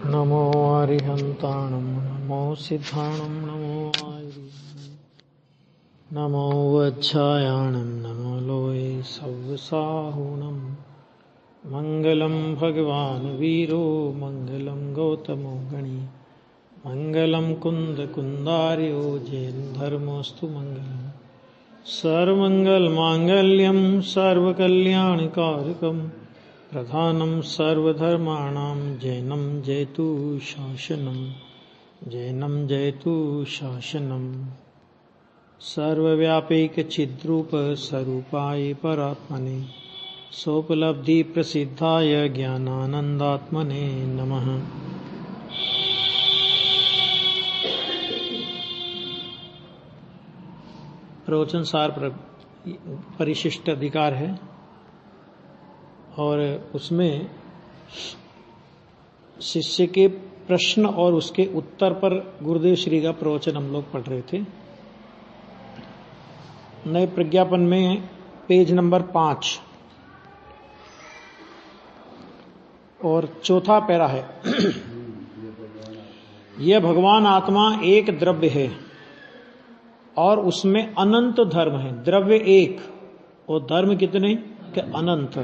नमो अरिहन्ताणं नमो सिद्धाणं नमो नमो वज्रायाणं नमो लोये सव्यसाहुणं मङ्गलं भगवान् वीरो मङ्गलं गौतमो गणी मङ्गलं कुन्दकुन्दार्यो जैन धर्मोऽस्तु मङ्गलम् सर्वमङ्गलमाङ्गल्यं सर्वकल्याणकारकं प्रधानं सर्वधर्माणां जैनं जयतु शासनं जैनं जयतु शासनं सर्वव्यापैकचिद्रूप स्वरूपाय परात्मने सोपलब्धि प्रसिद्धाय ज्ञानानन्दात्मने नमः। प्रवचन सार परिशिष्ट अधिकार है और उसमें शिष्य के प्रश्न और उसके उत्तर पर गुरुदेव श्री का प्रवचन हम लोग पढ़ रहे थे। नए प्रज्ञापन में पेज नंबर 5 और चौथा पैरा है। यह भगवान आत्मा एक द्रव्य है और उसमें अनंत धर्म है। द्रव्य एक और धर्म कितने के अनंत,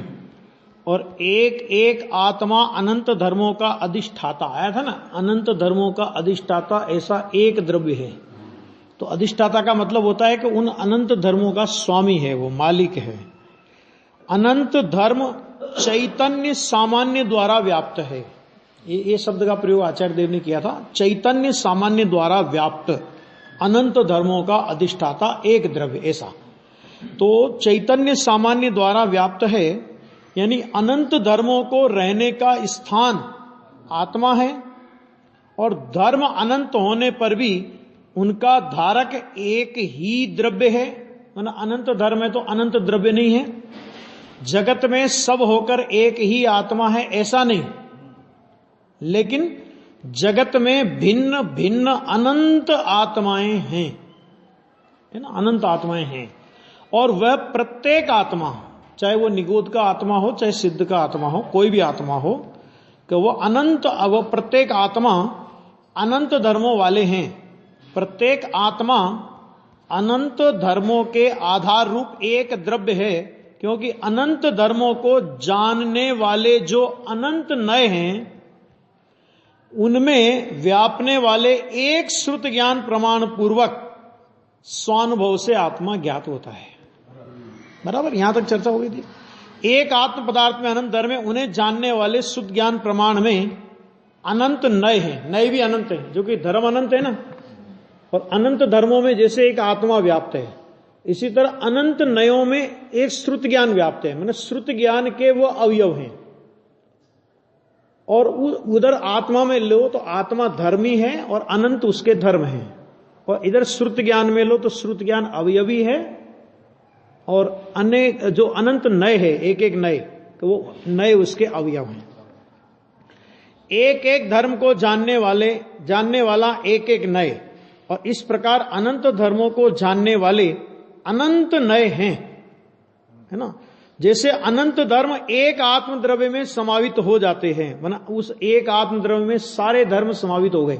और एक एक आत्मा अनंत धर्मों का अधिष्ठाता। आया था ना, अनंत धर्मों का अधिष्ठाता ऐसा एक द्रव्य है। तो अधिष्ठाता का मतलब होता है कि उन अनंत धर्मों का स्वामी है, वो मालिक है। अनंत धर्म चैतन्य सामान्य द्वारा व्याप्त है। ये शब्द का प्रयोग आचार्य देव ने किया था। चैतन्य सामान्य द्वारा व्याप्त अनंत धर्मों का अधिष्ठाता एक द्रव्य ऐसा। तो चैतन्य सामान्य द्वारा व्याप्त है, यानी अनंत धर्मों को रहने का स्थान आत्मा है, और धर्म अनंत होने पर भी उनका धारक एक ही द्रव्य है। अनंत धर्म है तो अनंत द्रव्य नहीं है। जगत में सब होकर एक ही आत्मा है ऐसा नहीं, लेकिन जगत में भिन्न भिन्न अनंत आत्माएं हैं, है ना, अनंत आत्माएं हैं। और वह प्रत्येक आत्मा, चाहे वो निगोद का आत्मा हो चाहे सिद्ध का आत्मा हो, कोई भी आत्मा हो, कि वो अनंत, वह प्रत्येक आत्मा अनंत धर्मों वाले हैं। प्रत्येक आत्मा अनंत धर्मों के आधार रूप एक द्रव्य है, क्योंकि अनंत धर्मों को जानने वाले जो अनंत नए हैं उनमें व्यापने वाले एक श्रुत ज्ञान प्रमाण पूर्वक स्वानुभव से आत्मा ज्ञात होता है। बराबर, यहां तक चर्चा हो गई थी। एक आत्म पदार्थ में अनंत धर्म है, उन्हें जानने वाले शुद्ध ज्ञान प्रमाण में अनंत नए हैं। नए भी अनंत है, जो कि धर्म अनंत है ना। और अनंत धर्मों में जैसे एक आत्मा व्याप्त है, इसी तरह अनंत नयों में एक श्रुत ज्ञान व्याप्त है। मैंने श्रुत ज्ञान के वो अवयव हैं। और उधर आत्मा में लो तो आत्मा धर्मी है और अनंत उसके धर्म है, और इधर श्रुत ज्ञान में लो तो श्रुत ज्ञान अवयवी है और अनेक जो अनंत नए है, एक एक नए, तो वो नए उसके अवयव हैं। एक एक धर्म को जानने वाला एक एक नए, और इस प्रकार अनंत धर्मों को जानने वाले अनंत नए हैं, है ना। जैसे अनंत धर्म एक आत्म द्रव्य में समावित हो जाते हैं, वरना उस एक आत्म द्रव्य में सारे धर्म समावित हो गए।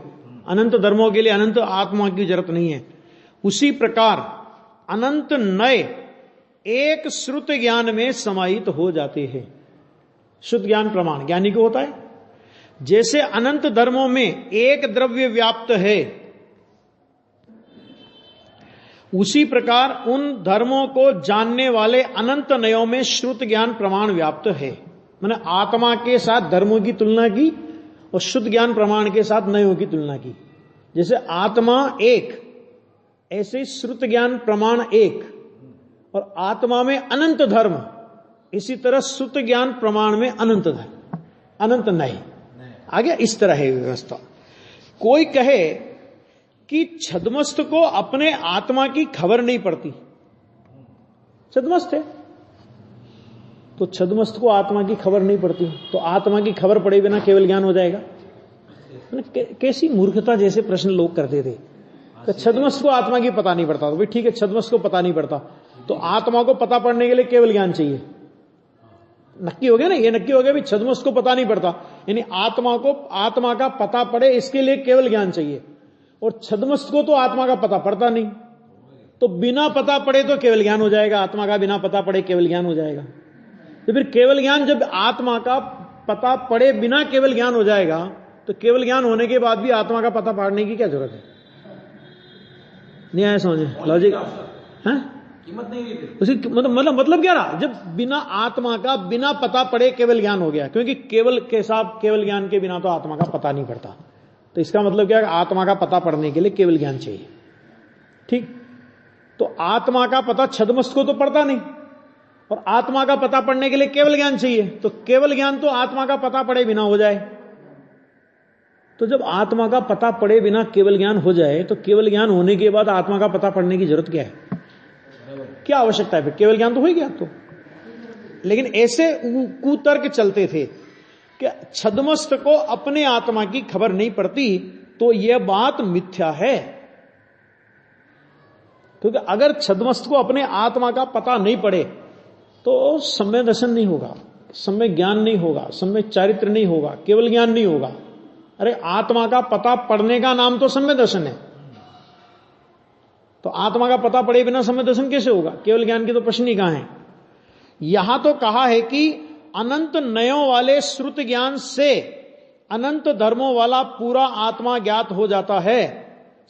अनंत धर्मों के लिए अनंत आत्मा की जरूरत नहीं है। उसी प्रकार अनंत नए एक श्रुत ज्ञान में समाहित हो जाते हैं। शुद्ध ज्ञान प्रमाण ज्ञानी को होता है। जैसे अनंत धर्मों में एक द्रव्य व्याप्त है, उसी प्रकार उन धर्मों को जानने वाले अनंत नयों में श्रुत ज्ञान प्रमाण व्याप्त है। मैंने आत्मा के साथ धर्मों की तुलना की और शुद्ध ज्ञान प्रमाण के साथ नयों की तुलना की। जैसे आत्मा एक, ऐसे श्रुत ज्ञान प्रमाण एक, और आत्मा में अनंत धर्म, इसी तरह श्रुत ज्ञान प्रमाण में अनंत धर्म, अनंत नय। आगे इस तरह है व्यवस्था। कोई कहे कि छद्मस्त को अपने आत्मा की खबर नहीं पड़ती, छद्मस्त है तो छद्मस्त को आत्मा की खबर नहीं पड़ती, तो आत्मा की खबर पड़े बिना केवल ज्ञान हो जाएगा। कैसी मूर्खता जैसे प्रश्न लोग करते थे कि छद्मस्त को आत्मा की पता नहीं पड़ता। तो भाई ठीक है, छद्मस्त को पता नहीं पड़ता तो आत्मा को पता पड़ने के लिए केवल ज्ञान चाहिए। नक्की हो गया ना, ये नक्की हो गया भी छद्मस्त को पता नहीं पड़ता यानी आत्मा का पता पड़े इसके लिए केवल ज्ञान चाहिए, और छद्मस्त को तो आत्मा का पता पड़ता नहीं, तो बिना पता पड़े तो केवल ज्ञान हो जाएगा, आत्मा का बिना पता पड़े केवल ज्ञान हो जाएगा। तो फिर केवल ज्ञान, जब आत्मा का पता पड़े बिना केवल ज्ञान हो जाएगा, तो केवल ज्ञान होने के बाद भी आत्मा का पता पड़ने की क्या जरूरत है? नहीं आया समझे लॉजिक? है कीमत नहीं हुई उसी मतलब क्या रहा? जब बिना आत्मा का बिना पता पड़े केवल ज्ञान हो गया, क्योंकि केवल ज्ञान के बिना तो आत्मा का पता नहीं पड़ता। तो इसका मतलब क्या है? आत्मा का पता पड़ने के लिए केवल ज्ञान चाहिए। ठीक, तो आत्मा का पता छद्मस्त को तो पड़ता नहीं, और आत्मा का पता पड़ने के लिए केवल ज्ञान चाहिए, तो केवल ज्ञान तो आत्मा का पता पड़े बिना हो जाए। तो जब आत्मा का पता पड़े बिना केवल ज्ञान हो जाए, तो केवल ज्ञान होने के बाद आत्मा का पता पड़ने की जरूरत क्या है? क्या आवश्यकता है? फिर केवल ज्ञान तो हो ही गया। तो लेकिन ऐसे कुतर्क चलते थे कि छद्मस्त को अपने आत्मा की खबर नहीं पड़ती, तो यह बात मिथ्या है। क्योंकि अगर छद्मस्त को अपने आत्मा का पता नहीं पड़े तो सम्यक दर्शन नहीं होगा, सम्यक ज्ञान नहीं होगा, सम्यक चारित्र नहीं होगा, केवल ज्ञान नहीं होगा। अरे आत्मा का पता पड़ने का नाम तो सम्यक दर्शन है, तो आत्मा का पता पड़े बिना सम्यक दर्शन कैसे होगा? केवल ज्ञान की तो प्रश्न ही कहां है। यहां तो कहा है कि अनंत नयों वाले श्रुत ज्ञान से अनंत धर्मों वाला पूरा आत्मा ज्ञात हो जाता है।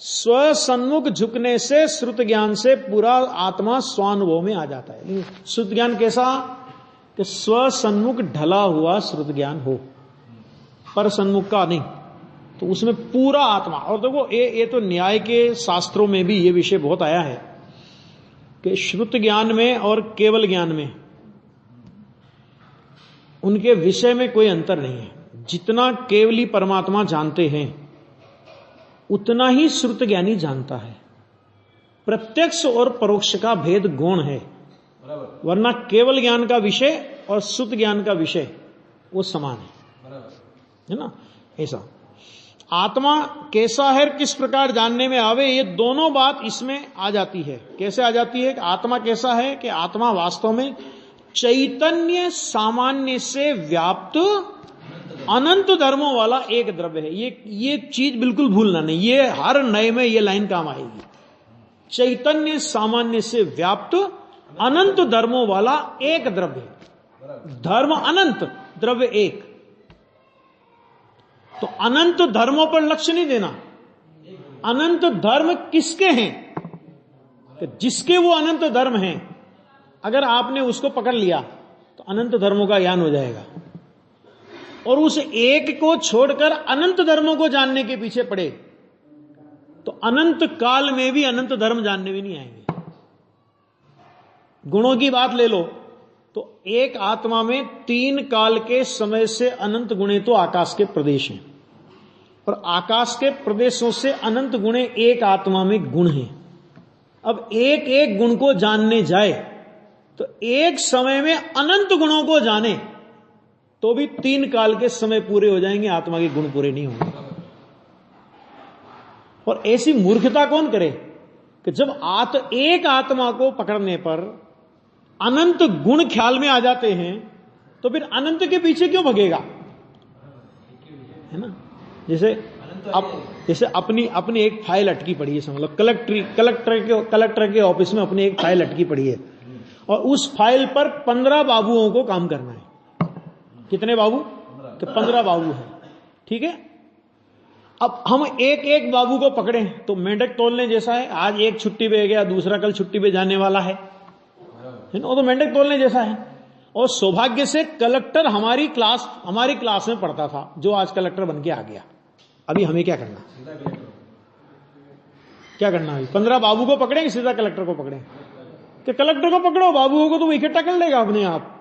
स्व सन्मुख झुकने से श्रुत ज्ञान से पूरा आत्मा स्वानुभव में आ जाता है। श्रुत ज्ञान कैसा? कि स्व सन्मुख ढला हुआ श्रुत ज्ञान हो, पर सन्मुख का नहीं, तो उसमें पूरा आत्मा। और देखो ये तो न्याय के शास्त्रों में भी ये विषय बहुत आया है कि श्रुत ज्ञान में और केवल ज्ञान में उनके विषय में कोई अंतर नहीं है। जितना केवली परमात्मा जानते हैं उतना ही श्रुत ज्ञानी जानता है। प्रत्यक्ष और परोक्ष का भेद गौण है, वरना केवल ज्ञान का विषय और श्रुत ज्ञान का विषय वो समान है ना? ऐसा आत्मा कैसा है, किस प्रकार जानने में आवे, ये दोनों बात इसमें आ जाती है। कैसे आ जाती है कि आत्मा कैसा है? कि आत्मा वास्तव में चैतन्य सामान्य से व्याप्त अनंत धर्मों वाला एक द्रव्य है। ये चीज बिल्कुल भूलना नहीं, ये हर नए में ये लाइन काम आएगी। चैतन्य सामान्य से व्याप्त अनंत धर्मों वाला एक द्रव्य, धर्म अनंत, द्रव्य एक। तो अनंत धर्मों पर लक्ष्य नहीं देना। अनंत धर्म किसके हैं? कि जिसके वो अनंत धर्म हैं, अगर आपने उसको पकड़ लिया तो अनंत धर्मों का ज्ञान हो जाएगा। और उस एक को छोड़कर अनंत धर्मों को जानने के पीछे पड़े तो अनंत काल में भी अनंत धर्म जानने में नहीं आएंगे। गुणों की बात ले लो तो एक आत्मा में 3 काल के समय से अनंत गुणे तो आकाश के प्रदेश हैं, और आकाश के प्रदेशों से अनंत गुणे एक आत्मा में गुण हैं। अब एक एक गुण को जानने जाए तो एक समय में अनंत गुणों को जाने तो भी 3 काल के समय पूरे हो जाएंगे, आत्मा के गुण पूरे नहीं होंगे। और ऐसी मूर्खता कौन करे कि जब एक आत्मा को पकड़ने पर अनंत गुण ख्याल में आ जाते हैं तो फिर अनंत के पीछे क्यों भगेगा? है ना? जैसे अपनी एक फाइल अटकी पड़ी है, समझ लो कलेक्टर के ऑफिस में अपनी एक फाइल अटकी पड़ी है, और उस फाइल पर 15 बाबुओं को काम करना है। कितने बाबू? तो 15 बाबू है, ठीक है। अब हम एक एक बाबू को पकड़े तो मेंढक तोलने जैसा है। आज एक छुट्टी पे गया, दूसरा कल छुट्टी पे जाने वाला है ना, वो तो मेंढक तोलने जैसा है। और सौभाग्य से कलेक्टर हमारी क्लास में पढ़ता था, जो आज कलेक्टर बन के आ गया। अभी हमें क्या करना? अभी 15 बाबू को पकड़ेंगे, सीधा कलेक्टर को पकड़ें? कि कलेक्टर को पकड़ो, बाबुओं को तो इकट्ठा कर लेगा अपने आप।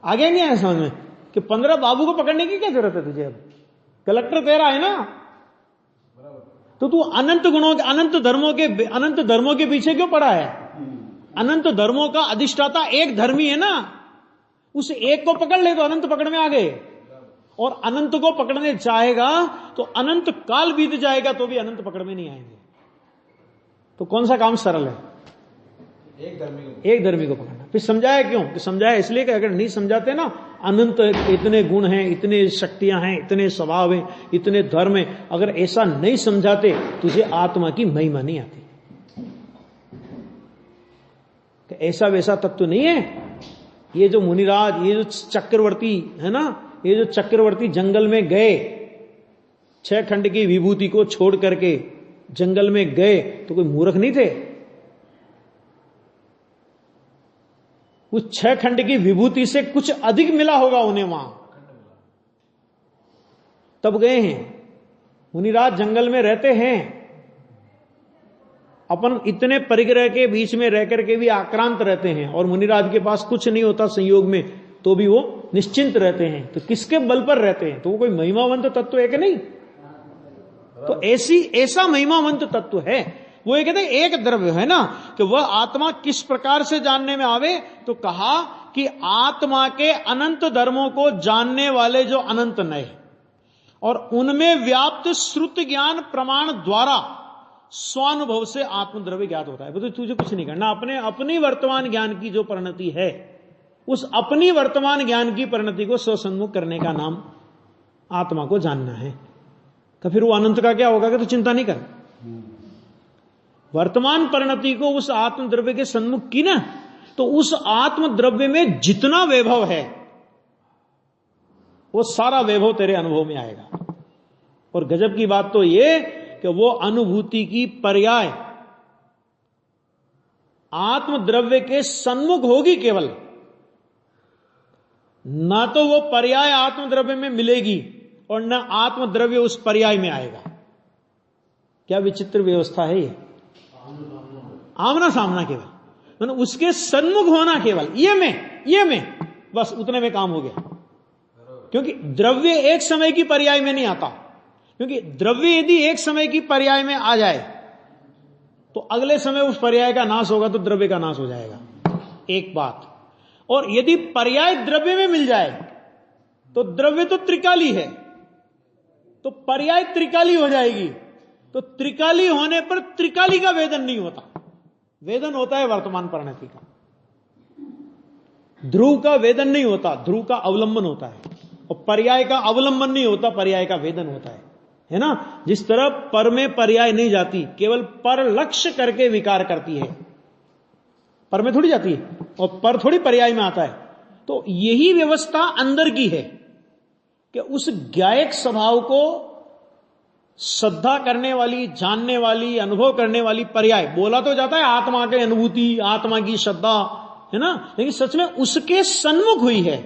आगे नहीं आया समझ में कि 15 बाबू को पकड़ने की क्या जरूरत है तुझे? अब कलेक्टर तेरा है ना, तो तू अनंत गुणों के अनंत धर्मों के पीछे क्यों पड़ा है? अनंत धर्मों का अधिष्ठाता एक धर्मी है ना, उस एक को पकड़ ले तो अनंत पकड़ में आ गए। और अनंत को पकड़ने चाहेगा तो अनंत काल बीत जाएगा तो भी अनंत पकड़ में नहीं आएंगे। तो कौन सा काम सरल है? एक धर्मी को पकड़ना। फिर समझाया क्यों? कि समझाया इसलिए कि अगर नहीं समझाते ना, अनंत इतने गुण हैं, इतने शक्तियां हैं, इतने स्वभाव हैं, इतने धर्म हैं, अगर ऐसा नहीं समझाते तुझे आत्मा की महिमा नहीं आती। ऐसा वैसा तत्व नहीं है। ये जो मुनिराज, ये जो चक्रवर्ती है ना, ये जो चक्रवर्ती जंगल में गए, 6 खंड की विभूति को छोड़ करके जंगल में गए, तो कोई मूर्ख नहीं थे। उस 6 खंड की विभूति से कुछ अधिक मिला होगा उन्हें वहां, तब गए हैं। मुनिराज जंगल में रहते हैं, अपन इतने परिग्रह के बीच में रह करके भी आक्रांत रहते हैं, और मुनिराज के पास कुछ नहीं होता संयोग में, तो भी वो निश्चिंत रहते हैं। तो किसके बल पर रहते हैं? तो वो कोई महिमावंत तत्व है कि नहीं? तो ऐसा महिमावंत तत्व है वो। ये कहते हैं एक द्रव्य है ना, कि वह आत्मा किस प्रकार से जानने में आवे, तो कहा कि आत्मा के अनंत धर्मों को जानने वाले जो अनंत नए, और उनमें व्याप्त श्रुत ज्ञान प्रमाण द्वारा स्वानुभव से आत्मद्रव्य ज्ञात होता है। तो तुझे कुछ नहीं करना, अपनी वर्तमान ज्ञान की जो परिणति है, उस अपनी वर्तमान ज्ञान की परिणति को स्वसन्मुख करने का नाम आत्मा को जानना है। तो फिर वो अनंत का क्या होगा कि तो चिंता नहीं कर, वर्तमान परिणति को उस आत्मद्रव्य के सन्मुख की ना, तो उस आत्मद्रव्य में जितना वैभव है वो सारा वैभव तेरे अनुभव में आएगा। और गजब की बात तो ये कि वो अनुभूति की पर्याय आत्मद्रव्य के सन्मुख होगी केवल, ना तो वो पर्याय आत्मद्रव्य में मिलेगी और न आत्मद्रव्य उस पर्याय में आएगा। क्या विचित्र व्यवस्था है ये! आमना सामना केवल, मतलब उसके सन्मुख होना केवल, ये में बस उतने में काम हो गया। क्योंकि द्रव्य एक समय की पर्याय में नहीं आता, क्योंकि द्रव्य यदि एक समय की पर्याय में आ जाए तो अगले समय उस पर्याय का नाश होगा, तो द्रव्य का नाश हो जाएगा, एक बात। और यदि पर्याय द्रव्य में मिल जाए तो द्रव्य तो त्रिकाली है, तो पर्याय त्रिकाली हो जाएगी। तो त्रिकाली होने पर त्रिकाली का वेदन नहीं होता, वेदन होता है वर्तमान परिणति का। ध्रुव का वेदन नहीं होता, ध्रुव का अवलंबन होता है। और पर्याय का अवलंबन नहीं होता, पर्याय का वेदन होता है ना। जिस तरह पर में पर्याय नहीं जाती, केवल पर लक्ष्य करके विकार करती है, पर में थोड़ी जाती है, और पर थोड़ी पर्याय में आता है। तो यही व्यवस्था अंदर की है कि उस ज्ञायक स्वभाव को श्रद्धा करने वाली, जानने वाली, अनुभव करने वाली पर्याय, बोला तो जाता है आत्मा की अनुभूति, आत्मा की श्रद्धा, है ना, लेकिन सच में उसके सन्मुख हुई है,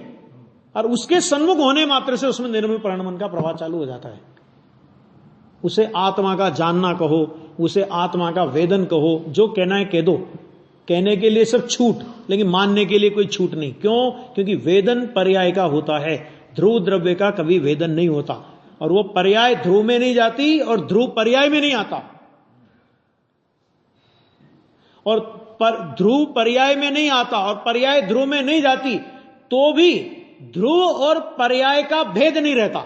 और उसके सन्मुख होने मात्र से उसमें निर्मल परिणमन का प्रवाह चालू हो जाता है। उसे आत्मा का जानना कहो, उसे आत्मा का वेदन कहो, जो कहना है कह दो, कहने के लिए सब छूट, लेकिन मानने के लिए कोई छूट नहीं। क्यों? क्योंकि वेदन पर्याय का होता है, ध्रुव द्रव्य का कभी वेदन नहीं होता। और वो पर्याय ध्रुव में नहीं जाती और ध्रुव पर्याय में नहीं आता, और ध्रुव पर्याय में नहीं आता और पर्याय ध्रुव में नहीं जाती, तो भी ध्रुव और पर्याय का भेद नहीं रहता।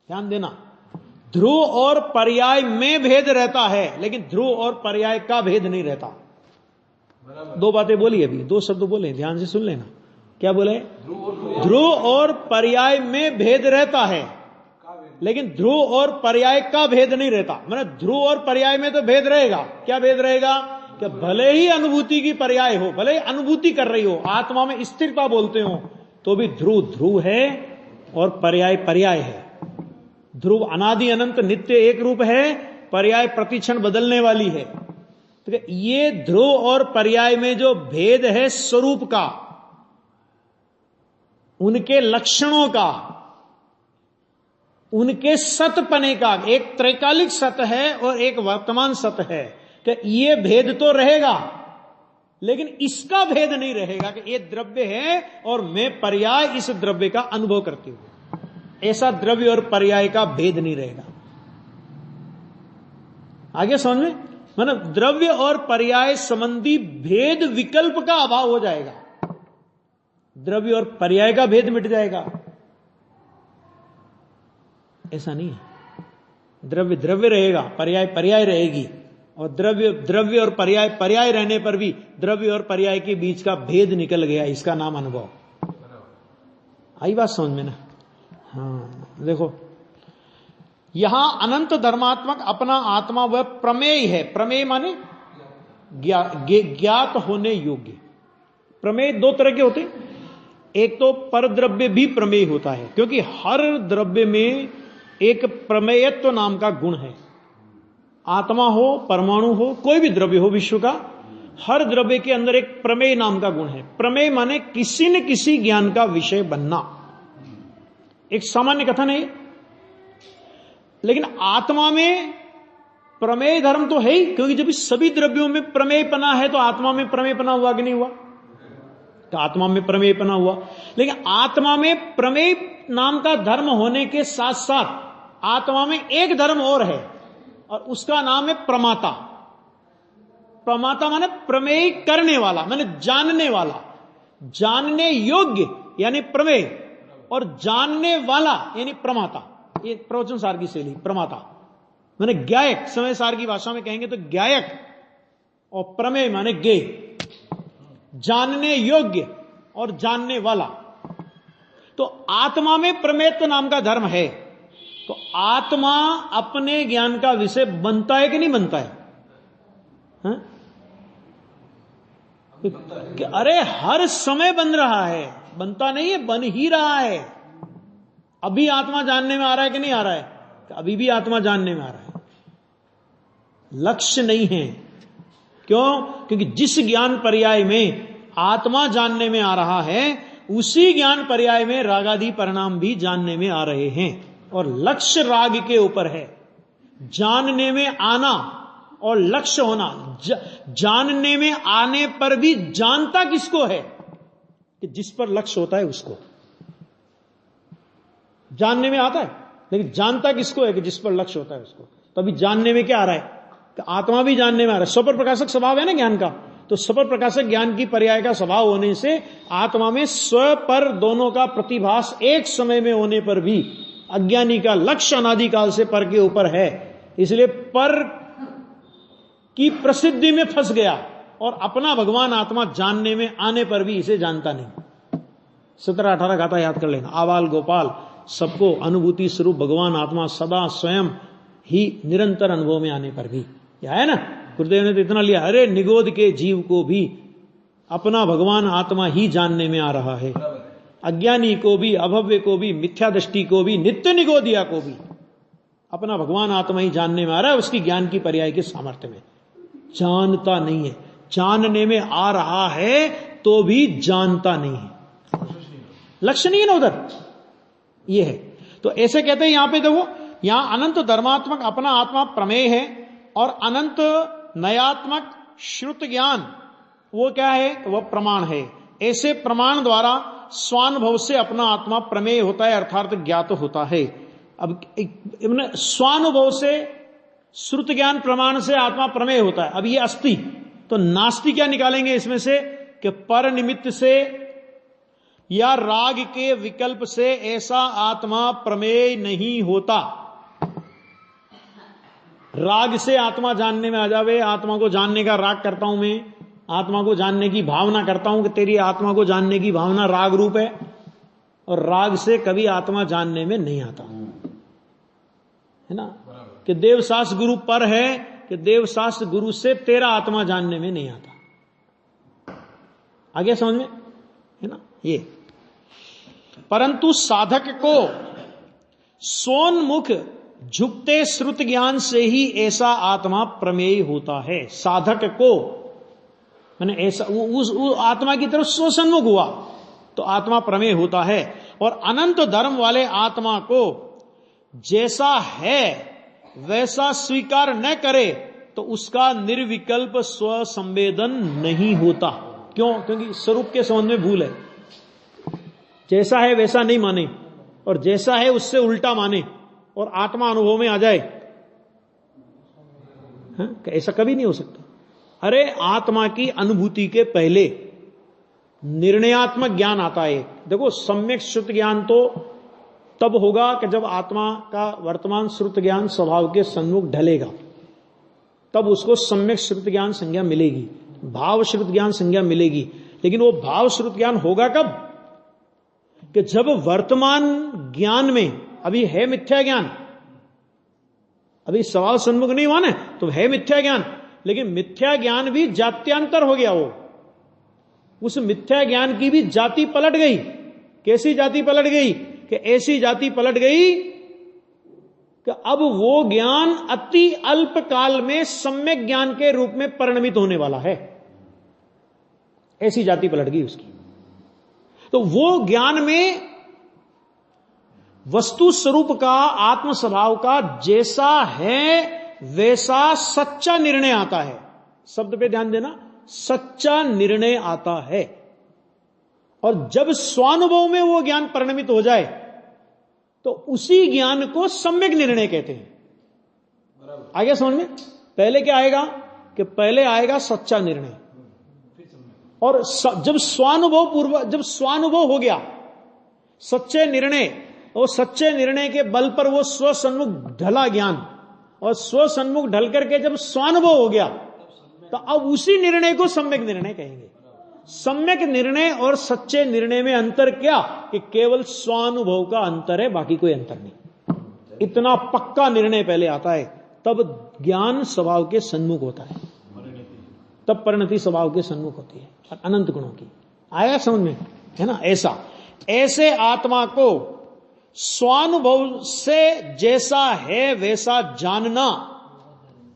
ध्यान देना, ध्रुव और पर्याय में भेद रहता है, लेकिन ध्रुव और पर्याय का भेद नहीं रहता। दो बातें बोली अभी, दो शब्द बोले, ध्यान से सुन लेना। क्या बोले? ध्रुव और पर्याय में भेद रहता है, लेकिन ध्रुव और पर्याय का भेद नहीं रहता। मतलब ध्रुव और पर्याय में तो भेद रहेगा। क्या भेद रहेगा? कि भले ही अनुभूति की पर्याय हो, भले ही अनुभूति कर रही हो, आत्मा में स्थिरता बोलते हो, तो भी ध्रुव ध्रुव है और पर्याय पर्याय है। ध्रुव अनादि अनंत नित्य एक रूप है, पर्याय प्रतिक्षण बदलने वाली है। तो ये ध्रुव और पर्याय में जो भेद है स्वरूप का, उनके लक्षणों का, उनके सतपने का, एक त्रैकालिक सत है और एक वर्तमान सत है, कि ये भेद तो रहेगा, लेकिन इसका भेद नहीं रहेगा कि ये द्रव्य है और मैं पर्याय इस द्रव्य का अनुभव करती हूं। ऐसा द्रव्य और पर्याय का भेद नहीं रहेगा। आगे समझ में? मतलब द्रव्य और पर्याय संबंधी भेद विकल्प का अभाव हो जाएगा, द्रव्य और पर्याय का भेद मिट जाएगा। ऐसा नहीं है, द्रव्य द्रव्य रहेगा, पर्याय पर्याय रहेगी, और द्रव्य और पर्याय पर्याय रहने पर भी द्रव्य और पर्याय के बीच का भेद निकल गया, इसका नाम अनुभव। आई बात समझ में ना? हाँ देखो, यहां अनंत धर्मात्मक अपना आत्मा वह प्रमेय है। प्रमेय माने ज्ञात होने योग्य। प्रमेय दो तरह के होते हैं, एक तो परद्रव्य भी प्रमेय होता है, क्योंकि हर द्रव्य में एक प्रमेयत्व नाम का गुण है। आत्मा हो, परमाणु हो, कोई भी द्रव्य हो विश्व का, हर द्रव्य के अंदर एक प्रमेय नाम का गुण है। प्रमेय माने किसी न किसी ज्ञान का विषय बनना, एक सामान्य कथन है। लेकिन आत्मा में प्रमेय धर्म तो है ही, क्योंकि जब इस सभी द्रव्यों में प्रमेयपना है तो आत्मा में प्रमेयपना हुआ कि नहीं हुआ? तो आत्मा में प्रमेयपना हुआ। लेकिन आत्मा में प्रमेय नाम का धर्म होने के साथ साथ आत्मा में एक धर्म और है, और उसका नाम है प्रमाता। प्रमाता माने प्रमेय करने वाला, माने जानने वाला। जानने योग्य यानी प्रमेय, और जानने वाला यानी प्रमाता। ये प्रवचन सार की शैली, प्रमाता माने ज्ञायक, समय सार की भाषा में कहेंगे तो ज्ञायक, और प्रमेय माने ज्ञेय, जानने योग्य और जानने वाला। तो आत्मा में प्रमेयत्व नाम का धर्म है, तो आत्मा अपने ज्ञान का विषय बनता है कि नहीं बनता है? कि अरे हर समय बन रहा है, बनता नहीं है, बन ही रहा है। अभी आत्मा जानने में आ रहा है कि नहीं आ रहा है? अभी भी आत्मा जानने में आ रहा है। लक्ष्य नहीं है। क्यों? क्योंकि जिस ज्ञान पर्याय में आत्मा जानने में आ रहा है, उसी ज्ञान पर्याय में रागादि परिणाम भी जानने में आ रहे हैं, और लक्ष्य राग के ऊपर है। जानने में आना और लक्ष्य होना। जानने में आने पर भी जानता किसको है? कि जिस पर लक्ष्य होता है उसको। जानने में आता है, लेकिन जानता किसको है? कि जिस पर लक्ष्य होता है उसको। तो अभी जानने में क्या आ रहा है? कि आत्मा भी जानने में आ रहा है। स्वपर प्रकाशक स्वभाव है ना ज्ञान का, तो स्वपर प्रकाशक ज्ञान की पर्याय का स्वभाव होने से आत्मा में स्व पर दोनों का प्रतिभास एक समय में होने पर भी अज्ञानी का लक्ष्य अनादिकाल से पर के ऊपर है, इसलिए पर की प्रसिद्धि में फंस गया, और अपना भगवान आत्मा जानने में आने पर भी इसे जानता नहीं। 17-18 गाथा याद कर लेना। आबाल गोपाल सबको अनुभूति स्वरूप भगवान आत्मा सदा स्वयं ही निरंतर अनुभव में आने पर भी, यह है ना। गुरुदेव ने तो इतना लिया, अरे निगोद के जीव को भी अपना भगवान आत्मा ही जानने में आ रहा है। अज्ञानी को भी, अभव्य को भी, मिथ्या दृष्टि को भी, नित्य निगोदिया को भी अपना भगवान आत्मा ही जानने में आ रहा है, उसकी ज्ञान की पर्याय के सामर्थ्य में। जानता नहीं है, जानने में आ रहा है तो भी जानता नहीं है, लक्ष्य नहीं है ना उधर। ये है, तो ऐसे कहते हैं यहां पे देखो, यहां अनंत धर्मात्मक अपना आत्मा प्रमेय है, और अनंत नयात्मक श्रुत ज्ञान वो क्या है? वह प्रमाण है। ऐसे प्रमाण द्वारा स्वानुभव से अपना आत्मा प्रमेय होता है, अर्थात ज्ञात होता है। अब स्वानुभव से, श्रुत ज्ञान प्रमाण से आत्मा प्रमेय होता है। अब ये अस्ति, तो नास्ति क्या निकालेंगे इसमें से? कि पर निमित्त से या राग के विकल्प से ऐसा आत्मा प्रमेय नहीं होता। राग से आत्मा जानने में आ जावे, आत्मा को जानने का राग करता हूं मैं, आत्मा को जानने की भावना करता हूं कि तेरी आत्मा को जानने की भावना राग रूप है, और राग से कभी आत्मा जानने में नहीं आता, है ना। कि देवशास्त्र गुरु पर है, कि देवशास्त्र गुरु से तेरा आत्मा जानने में नहीं आता। आगे समझ में, है ना ये। परंतु साधक को सोन्मुख झुकते श्रुत ज्ञान से ही ऐसा आत्मा प्रमेय होता है। साधक को मैंने ऐसा उस आत्मा की तरफ सोसन्मुख हुआ तो आत्मा प्रमेय होता है। और अनंत धर्म वाले आत्मा को जैसा है वैसा स्वीकार न करे तो उसका निर्विकल्प स्व संवेदन नहीं होता। क्यों? क्योंकि स्वरूप के संबंध में भूल है। जैसा है वैसा नहीं माने, और जैसा है उससे उल्टा माने और आत्मा अनुभव में आ जाए, ऐसा कभी नहीं हो सकता। अरे आत्मा की अनुभूति के पहले निर्णयात्मक ज्ञान आता है। देखो सम्यक श्रुत ज्ञान तो तब होगा कि जब आत्मा का वर्तमान श्रुत ज्ञान स्वभाव के सन्मुख ढलेगा, तब उसको सम्यक श्रुत ज्ञान संज्ञा मिलेगी, भाव श्रुत ज्ञान संज्ञा मिलेगी। लेकिन वो भाव श्रुत ज्ञान होगा कब? कि जब वर्तमान ज्ञान में अभी है मिथ्या ज्ञान, अभी सवाल सन्मुख नहीं हुआ ना, तो है मिथ्या ज्ञान, लेकिन मिथ्या ज्ञान भी जात्यांतर हो गया। वो उस मिथ्या ज्ञान की भी जाति पलट गई। कैसी जाति पलट गई? कि ऐसी जाति पलट गई कि अब वो ज्ञान अति अल्प काल में सम्यक ज्ञान के रूप में परिणमित होने वाला है। ऐसी जाति पलट गई उसकी। तो वो ज्ञान में वस्तु स्वरूप का, आत्म स्वभाव का जैसा है वैसा सच्चा निर्णय आता है। शब्द पे ध्यान देना, सच्चा निर्णय आता है। और जब स्वानुभव में वो ज्ञान परिणमित हो जाए तो उसी ज्ञान को सम्यक निर्णय कहते हैं। आगे समझ में? पहले क्या आएगा? कि पहले आएगा सच्चा निर्णय, और जब स्वानुभव हो गया, सच्चे निर्णय, और सच्चे निर्णय के बल पर वो स्वसन्मुख ढला ज्ञान, और स्वसन्मुख ढल करके जब स्वानुभव हो गया तो अब उसी निर्णय को सम्यक निर्णय कहेंगे। सम्यक निर्णय और सच्चे निर्णय में अंतर क्या? कि केवल स्वानुभव का अंतर है, बाकी कोई अंतर नहीं। इतना पक्का निर्णय पहले आता है, तब ज्ञान स्वभाव के सन्मुख होता है, तब परिणति स्वभाव के सन्मुख होती है, और अनंत गुणों की। आया समझ में? है ना? ऐसे आत्मा को स्वानुभव से जैसा है वैसा जानना,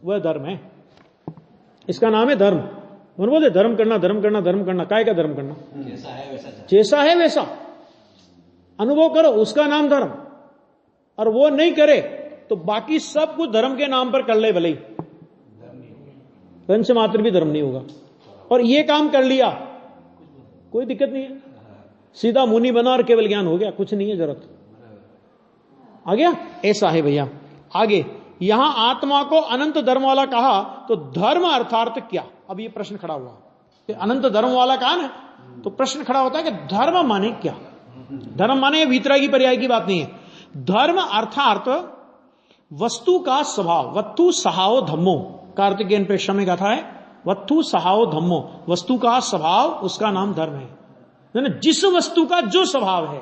वह धर्म है। इसका नाम है धर्म। मन बोले धर्म करना, धर्म करना, धर्म करना। काय का धर्म करना? जैसा है वैसा अनुभव करो, उसका नाम धर्म। और वो नहीं करे तो बाकी सब कुछ धर्म के नाम पर कर ले भले ही, कंच मात्र भी धर्म नहीं होगा। और ये काम कर लिया, कोई दिक्कत नहीं है, सीधा मुनि बना और केवल ज्ञान हो गया, कुछ नहीं है जरूरत। आ गया? ऐसा है भैया। आगे यहां आत्मा को अनंत धर्म वाला कहा, तो धर्म अर्थार्थ क्या? अब ये प्रश्न खड़ा हुआ कि अनंत धर्म वाला कहा ना, तो प्रश्न खड़ा होता है कि धर्म माने क्या? धर्म माने वीतरागी पर्याय की बात नहीं है। धर्म अर्थार्थ वस्तु का स्वभाव। वत्तु सहाओ धम्मो, कार्तिकेयन प्रेक्षण में कथा है, वत्तु सहाओ धम्मो, वस्तु का स्वभाव, उसका नाम धर्म है। जिस वस्तु का जो स्वभाव है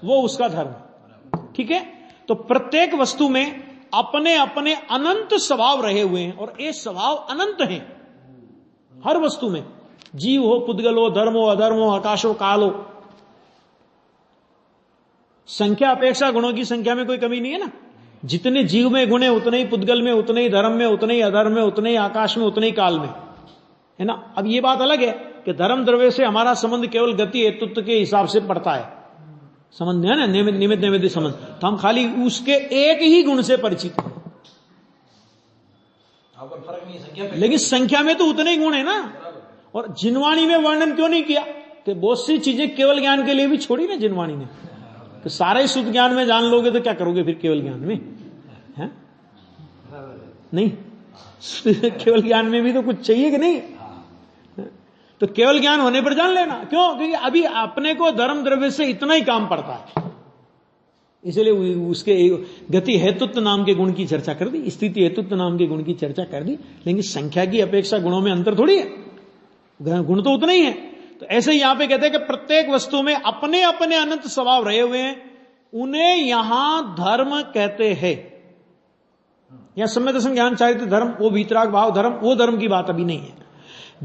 वो उसका धर्म है। ठीक है? तो प्रत्येक वस्तु में अपने अपने अनंत स्वभाव रहे हुए हैं, और ये स्वभाव अनंत हैं हर वस्तु में। जीव हो, पुद्गल हो, धर्म हो, अधर्म हो, आकाश हो, काल हो। संख्या अपेक्षा गुणों की संख्या में कोई कमी नहीं है ना। जितने जीव में गुण है उतने ही पुद्गल में, उतने ही धर्म में, उतने ही अधर्म में, उतने ही आकाश में, उतने ही काल में, है ना। अब ये बात अलग है कि धर्म द्रव्य से हमारा संबंध केवल गति हेतुत्व के हिसाब से पड़ता है, संबंध है ना, निमित्त नैवेद्य संबंध। तो हम खाली उसके एक ही गुण से परिचित हैं, लेकिन संख्या में तो उतने ही गुण है ना। और जिनवाणी में वर्णन क्यों नहीं किया? कि बहुत सी चीजें केवल ज्ञान के लिए भी छोड़ी ना जिनवाणी ने। तो सारे शुद्ध ज्ञान में जान लोगे तो क्या करोगे फिर केवल ज्ञान में? है नहीं, केवल ज्ञान में भी तो कुछ चाहिए कि नहीं? तो केवल ज्ञान होने पर जान लेना। क्यों? क्योंकि अभी अपने को धर्म द्रव्य से इतना ही काम पड़ता है, इसलिए उसके गति हेतुत्व नाम के गुण की चर्चा कर दी, स्थिति हेतुत्व नाम के गुण की चर्चा कर दी। लेकिन संख्या की अपेक्षा गुणों में अंतर थोड़ी है, गुण तो उतना ही है। तो ऐसे ही यहां पे कहते हैं कि प्रत्येक वस्तु में अपने अपने अनंत स्वभाव रहे हुए हैं, उन्हें यहां धर्म कहते हैं। यहां सम्यक दर्शन ज्ञान चारित्र धर्म, वो वीतराग भाव धर्म, वो धर्म की बात अभी नहीं है।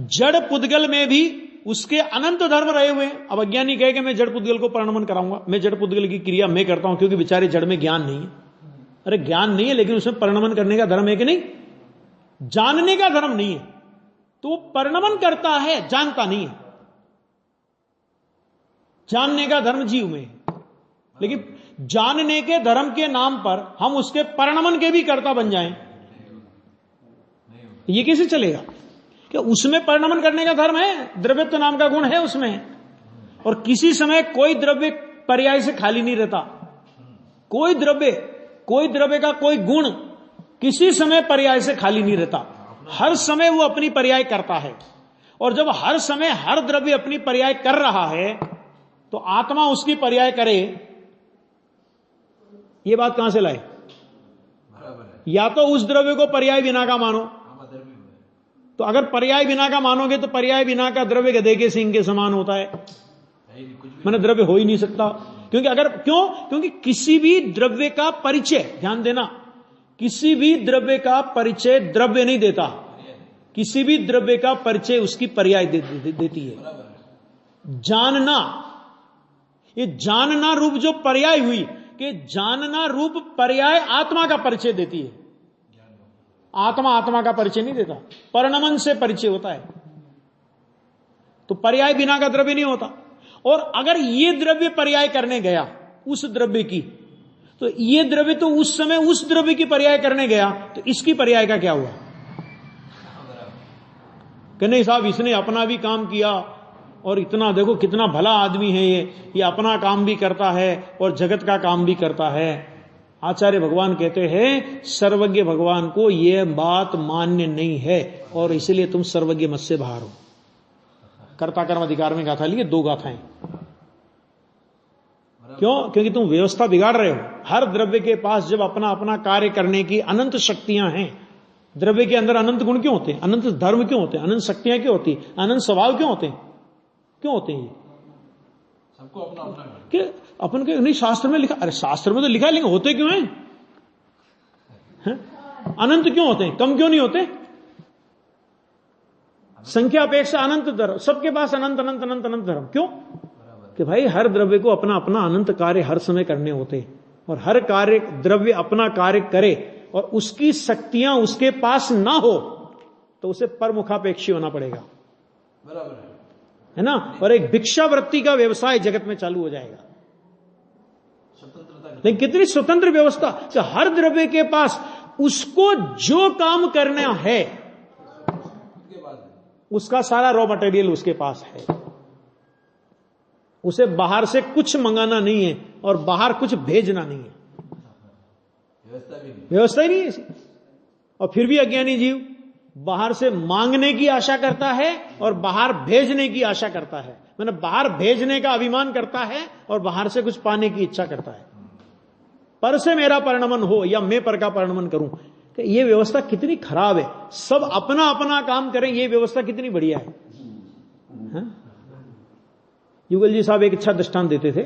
जड़ पुद्गल में भी उसके अनंत धर्म रहे हुए हैं। अब अज्ञानी कहे कि मैं जड़ पुद्गल को परिणमन कराऊंगा, मैं जड़ पुद्गल की क्रिया मैं करता हूं क्योंकि बेचारे जड़ में ज्ञान नहीं है। अरे ज्ञान नहीं है, लेकिन उसमें परिणमन करने का धर्म है कि नहीं? जानने का धर्म नहीं है, तो वो परिणमन करता है, जानता नहीं है। जानने का धर्म जीव में है, लेकिन जानने के धर्म के नाम पर हम उसके परिणमन के भी कर्ता बन जाएं, ये कैसे चलेगा? कि उसमें परिणमन करने का धर्म है, द्रव्यत्व नाम का गुण है उसमें, और किसी समय कोई द्रव्य पर्याय से खाली नहीं रहता। कोई द्रव्य का कोई गुण किसी समय पर्याय से खाली नहीं रहता, हर समय वो अपनी पर्याय करता है। और जब हर समय हर द्रव्य अपनी पर्याय कर रहा है, तो आत्मा उसकी पर्याय करे, ये बात कहां से लाए? या तो उस द्रव्य को पर्याय बिना का मानो, तो अगर पर्याय बिना का मानोगे तो पर्याय बिना का द्रव्य गधे के सिंह के समान होता है, मैंने द्रव्य हो ही नहीं सकता। क्योंकि किसी भी द्रव्य का परिचय, ध्यान देना, किसी भी द्रव्य का परिचय द्रव्य नहीं देता, किसी भी द्रव्य का परिचय उसकी पर्याय देती है। जानना, ये जानना रूप जो पर्याय हुई, कि जानना रूप पर्याय आत्मा का परिचय देती है। आत्मा का परिचय नहीं देता, परिणमन से परिचय होता है। तो पर्याय बिना का द्रव्य नहीं होता। और अगर ये द्रव्य पर्याय करने गया उस द्रव्य की, तो ये द्रव्य तो उस समय उस द्रव्य की पर्याय करने गया, तो इसकी पर्याय का क्या हुआ? कि नहीं साहब, इसने अपना भी काम किया और इतना देखो कितना भला आदमी है, ये अपना काम भी करता है और जगत का काम भी करता है। आचार्य भगवान कहते हैं सर्वज्ञ भगवान को यह बात मान्य नहीं है और इसलिए तुम सर्वज्ञ मत से बाहर हो। कर्ता कर्म अधिकार में गाथा लिए, 2 गाथाएं। क्यों? क्योंकि तुम व्यवस्था बिगाड़ रहे हो। हर द्रव्य के पास जब अपना अपना कार्य करने की अनंत शक्तियां हैं, द्रव्य के अंदर अनंत गुण क्यों होते हैं, अनंत धर्म क्यों होते हैं, अनंत शक्तियां क्यों होती हैं, अनंत स्वभाव क्यों होते हैं? क्यों होते हैं? सबको अपना अपना कि अपन के नहीं, शास्त्र में लिखा, अरे शास्त्र में तो लिखा है, लेकिन होते क्यों हैं? अनंत क्यों होते हैं, कम क्यों नहीं होते? संख्या अपेक्षा अनंत धर्म, सबके पास अनंत अनंत अनंत अनंत धर्म। क्यों? कि भाई हर द्रव्य को अपना अपना अनंत कार्य हर समय करने होते हैं, और हर कार्य द्रव्य अपना कार्य करे और उसकी शक्तियां उसके पास ना हो तो उसे परमुखापेक्षी होना पड़ेगा, बराबर है ना। और एक भिक्षावृत्ति का व्यवसाय जगत में चालू हो जाएगा। लेकिन कितनी स्वतंत्र व्यवस्था कि हर द्रव्य के पास उसको जो काम करना है उसका सारा रॉ मटेरियल उसके पास है। उसे बाहर से कुछ मंगाना नहीं है और बाहर कुछ भेजना नहीं है, व्यवस्था ही नहीं है ऐसी। और फिर भी अज्ञानी जीव बाहर से मांगने की आशा करता है और बाहर भेजने की आशा करता है, मतलब बाहर भेजने का अभिमान करता है और बाहर से कुछ पाने की इच्छा करता है। पर से मेरा परिणमन हो या मैं पर का परिणमन करूं, कि ये व्यवस्था कितनी खराब है। सब अपना अपना काम करें, ये व्यवस्था कितनी बढ़िया है, हा? युगल जी साहब एक अच्छा दृष्टांत देते थे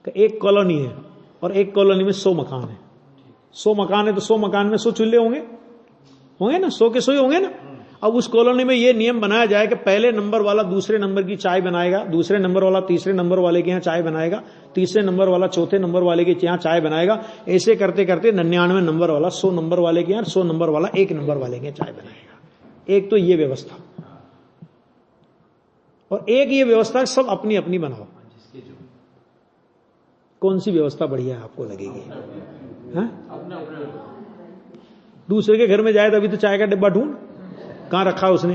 कि एक कॉलोनी है और एक कॉलोनी में 100 मकान है। 100 मकान है तो 100 मकान में 100 चूल्हे होंगे ना, 100 के 100 ही होंगे ना। अब उस कॉलोनी में यह नियम बनाया जाए कि पहले नंबर वाला दूसरे नंबर की चाय बनाएगा, दूसरे नंबर वाला तीसरे नंबर वाले के यहाँ चाय बनाएगा, तीसरे नंबर वाला चौथे नंबर वाले के यहाँ चाय बनाएगा। ऐसे करते करते 99 नंबर वाला 100 नंबर वाले के यहाँ, 100 नंबर वाला 1 नंबर वाले के चाय बनाएगा। एक तो ये व्यवस्था, और एक ये व्यवस्था सब अपनी अपनी बनाओ। कौन सी व्यवस्था बढ़िया आपको लगेगी? दूसरे के घर में जाए तो अभी तो चाय का डिब्बा ढूंढ कहां रखा उसने,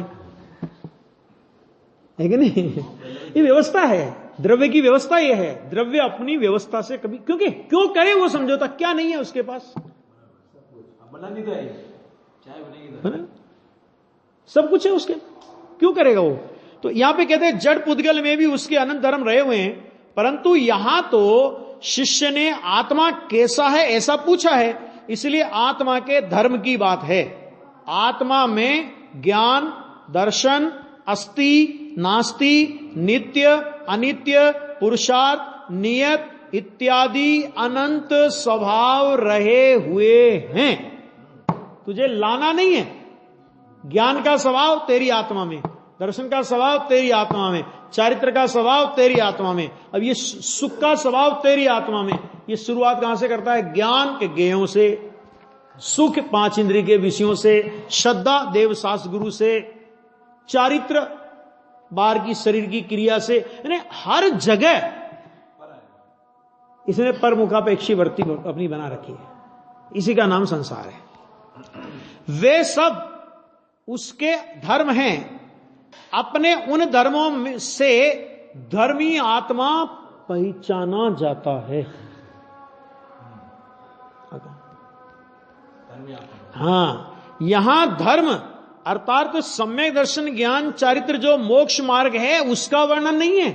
है कि नहीं? ये व्यवस्था है, द्रव्य की व्यवस्था ये है। द्रव्य अपनी व्यवस्था से कभी क्यों करे वो समझौता? क्या नहीं है उसके पास? बनानी तो है, चाय बनेगी, सब कुछ है उसके, क्यों करेगा वो? तो यहां पे कहते हैं जड़ पुद्गल में भी उसके अनंत धर्म रहे हुए हैं, परंतु यहां तो शिष्य ने आत्मा कैसा है ऐसा पूछा है, इसलिए आत्मा के धर्म की बात है। आत्मा में ज्ञान, दर्शन, अस्ति, नास्ति, नित्य, अनित्य, पुरुषार्थ, नियत इत्यादि अनंत स्वभाव रहे हुए हैं। तुझे लाना नहीं है। ज्ञान का स्वभाव तेरी आत्मा में, दर्शन का स्वभाव तेरी आत्मा में, चारित्र का स्वभाव तेरी आत्मा में, अब ये सुख का स्वभाव तेरी आत्मा में। ये शुरुआत कहां से करता है? ज्ञान के ज्ञेयों से, सुख 5 इंद्रिय के विषयों से, श्रद्धा देव शास्त्र गुरु से, चारित्र बाहर की शरीर की क्रिया से, यानी हर जगह इसने परमुखापेक्षी वृत्ति अपनी बना रखी है। इसी का नाम संसार है। वे सब उसके धर्म हैं। अपने उन धर्मों से धर्मी आत्मा पहचाना जाता है। हाँ, यहां धर्म अर्थात सम्यक दर्शन, ज्ञान, चारित्र जो मोक्ष मार्ग है उसका वर्णन नहीं है।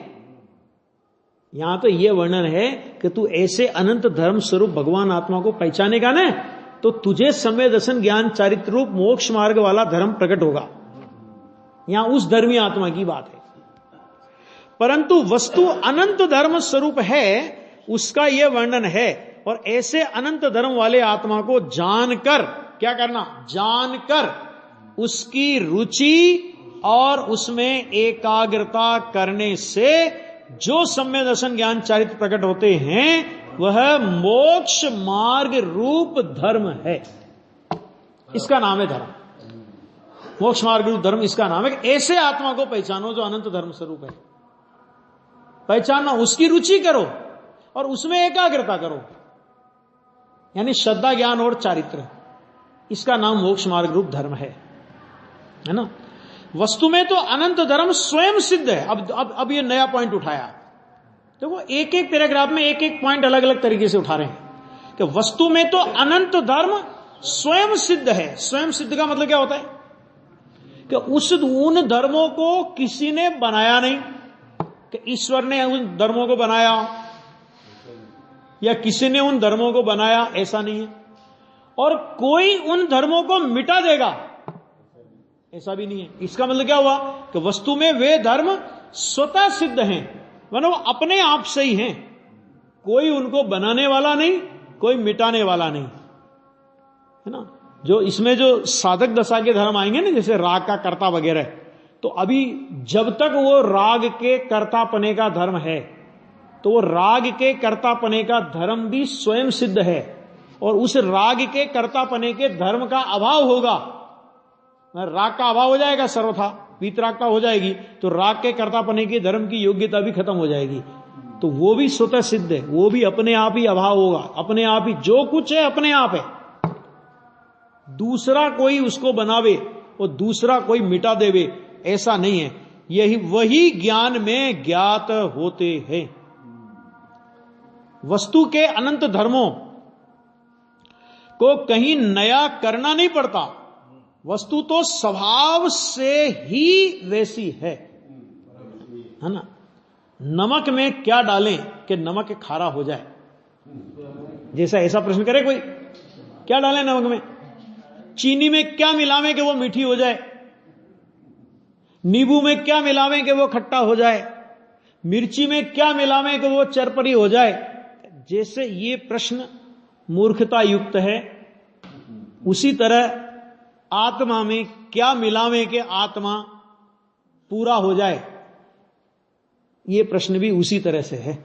यहां तो यह वर्णन है कि तू ऐसे अनंत धर्म स्वरूप भगवान आत्मा को पहचानेगा ना, तो तुझे सम्यक दर्शन, ज्ञान, चारित्र रूप मोक्ष मार्ग वाला धर्म प्रकट होगा। यहां उस धर्मी आत्मा की बात है। परंतु वस्तु अनंत धर्म स्वरूप है, उसका यह वर्णन है। और ऐसे अनंत धर्म वाले आत्मा को जानकर, क्या करना, जानकर उसकी रुचि और उसमें एकाग्रता करने से जो सम्यक दर्शन ज्ञान चारित्र प्रकट होते हैं वह मोक्ष मार्ग रूप धर्म है। इसका नाम है धर्म, मोक्ष मार्ग रूप धर्म इसका नाम है। ऐसे आत्मा को पहचानो जो अनंत धर्म स्वरूप है, पहचानना, उसकी रुचि करो और उसमें एकाग्रता करो, यानी श्रद्धा ज्ञान और चारित्र, इसका नाम मोक्ष मार्ग रूप धर्म है ना। वस्तु में तो अनंत धर्म स्वयं सिद्ध है। अब ये नया पॉइंट उठाया, देखो एक एक पैराग्राफ में एक एक पॉइंट अलग अलग तरीके से उठा रहे हैं कि वस्तु में तो अनंत धर्म स्वयं सिद्ध है। स्वयं सिद्ध का मतलब क्या होता है कि उन धर्मों को किसी ने बनाया नहीं, कि ईश्वर ने उन धर्मों को बनाया या किसी ने उन धर्मों को बनाया, ऐसा नहीं है। और कोई उन धर्मों को मिटा देगा, ऐसा भी नहीं है। इसका मतलब क्या हुआ कि वस्तु में वे धर्म स्वतः सिद्ध हैं, मानो अपने आप से ही हैं, कोई उनको बनाने वाला नहीं, कोई मिटाने वाला नहीं, है ना। जो इसमें जो साधक दशा के धर्म आएंगे ना, जैसे राग का कर्ता वगैरह, तो अभी जब तक वो राग के कर्तापने का धर्म है तो वो राग के कर्तापने का धर्म भी स्वयं सिद्ध है। और उस राग के कर्तापने के धर्म का अभाव होगा, राग का अभाव हो जाएगा, सर्वथा वीतरागता हो जाएगी, तो राग के कर्तापने के धर्म की योग्यता भी खत्म हो जाएगी, तो वो भी स्वतः सिद्ध है, वो भी अपने आप ही अभाव होगा, अपने आप ही जो कुछ है अपने आप है। दूसरा कोई उसको बनावे और दूसरा कोई मिटा देवे, ऐसा नहीं है। यही वही ज्ञान में ज्ञात होते हैं। वस्तु के अनंत धर्मों को कहीं नया करना नहीं पड़ता, वस्तु तो स्वभाव से ही वैसी है ना। नमक में क्या डालें कि नमक खारा हो जाए, जैसा ऐसा प्रश्न करे कोई, क्या डालें नमक में? चीनी में क्या मिलावें कि वो मीठी हो जाए? नींबू में क्या मिलावें कि वो खट्टा हो जाए? मिर्ची में क्या मिलावें कि वो चरपरी हो जाए? जैसे ये प्रश्न मूर्खता युक्त है, उसी तरह आत्मा में क्या मिलावें कि आत्मा पूरा हो जाए, ये प्रश्न भी उसी तरह से है।